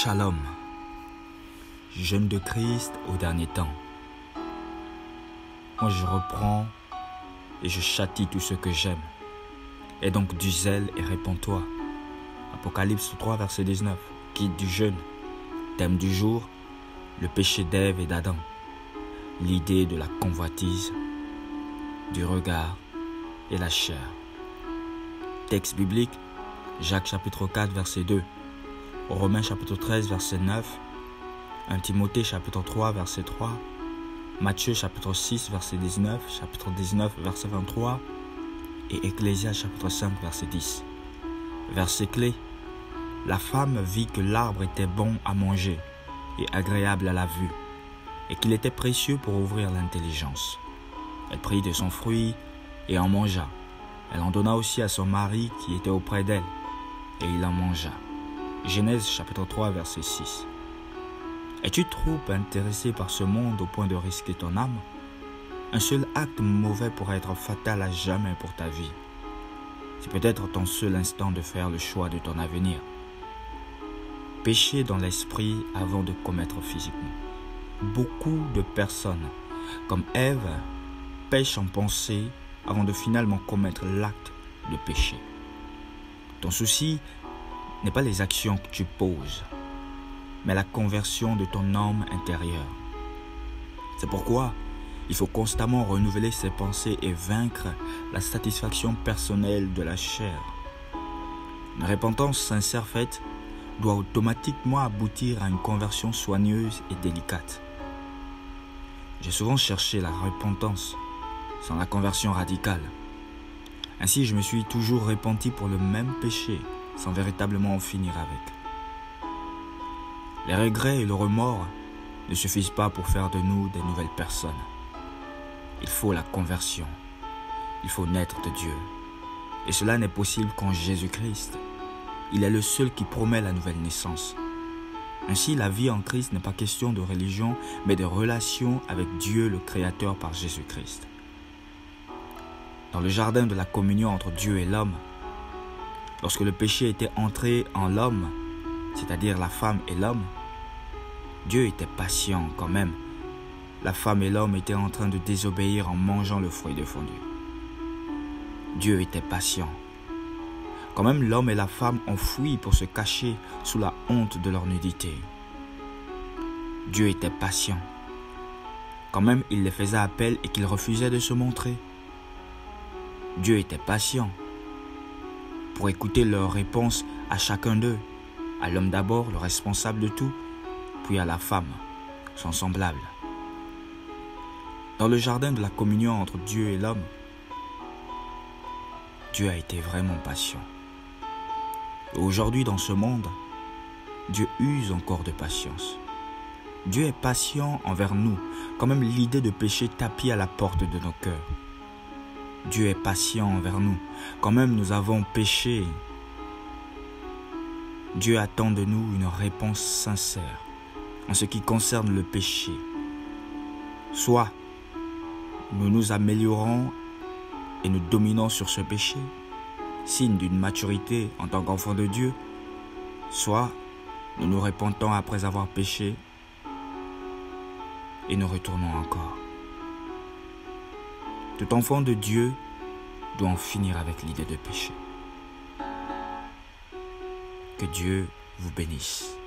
Shalom, jeûne de Christ au dernier temps. Moi je reprends et je châtie tout ce que j'aime. Aie donc du zèle et répands-toi. Apocalypse 3, verset 19. Guide du jeûne. Thème du jour, le péché d'Ève et d'Adam. L'idée de la convoitise, du regard et la chair. Texte biblique, Jacques chapitre 4, verset 2. Romains chapitre 13, verset 9, 1 Timothée chapitre 3, verset 3, Matthieu chapitre 6, verset 19, chapitre 19, verset 23 et Ecclésiaste chapitre 5, verset 10. Verset clé, la femme vit que l'arbre était bon à manger et agréable à la vue et qu'il était précieux pour ouvrir l'intelligence. Elle prit de son fruit et en mangea. Elle en donna aussi à son mari qui était auprès d'elle et il en mangea. Genèse chapitre 3 verset 6. Es-tu trop intéressé par ce monde au point de risquer ton âme? Un seul acte mauvais pourrait être fatal à jamais pour ta vie. C'est peut-être ton seul instant de faire le choix de ton avenir. Pécher dans l'esprit avant de commettre physiquement. Beaucoup de personnes, comme Ève, pêchent en pensée avant de finalement commettre l'acte de péché. Ton souci n'est pas les actions que tu poses, mais la conversion de ton homme intérieur. C'est pourquoi il faut constamment renouveler ses pensées et vaincre la satisfaction personnelle de la chair. Une repentance sincère faite doit automatiquement aboutir à une conversion soigneuse et délicate. J'ai souvent cherché la repentance sans la conversion radicale. Ainsi, je me suis toujours repenti pour le même péché, sans véritablement en finir avec. Les regrets et le remords ne suffisent pas pour faire de nous des nouvelles personnes. Il faut la conversion. Il faut naître de Dieu. Et cela n'est possible qu'en Jésus-Christ. Il est le seul qui promet la nouvelle naissance. Ainsi, la vie en Christ n'est pas question de religion, mais de relation avec Dieu le Créateur par Jésus-Christ. Dans le jardin de la communion entre Dieu et l'homme, lorsque le péché était entré en l'homme, c'est-à-dire la femme et l'homme, Dieu était patient quand même. La femme et l'homme étaient en train de désobéir en mangeant le fruit défendu. Dieu était patient. Quand même l'homme et la femme ont fui pour se cacher sous la honte de leur nudité. Dieu était patient. Quand même il les faisait appel et qu'ils refusaient de se montrer. Dieu était patient pour écouter leurs réponses à chacun d'eux, à l'homme d'abord, le responsable de tout, puis à la femme, son semblable. Dans le jardin de la communion entre Dieu et l'homme, Dieu a été vraiment patient. Et aujourd'hui, dans ce monde, Dieu use encore de patience. Dieu est patient envers nous, quand même l'idée de péché tapit à la porte de nos cœurs. Dieu est patient envers nous, quand même nous avons péché. Dieu attend de nous une réponse sincère en ce qui concerne le péché. Soit nous nous améliorons et nous dominons sur ce péché, signe d'une maturité en tant qu'enfant de Dieu, soit nous nous repentons après avoir péché et nous retournons encore. Tout enfant de Dieu doit en finir avec l'idée de péché. Que Dieu vous bénisse.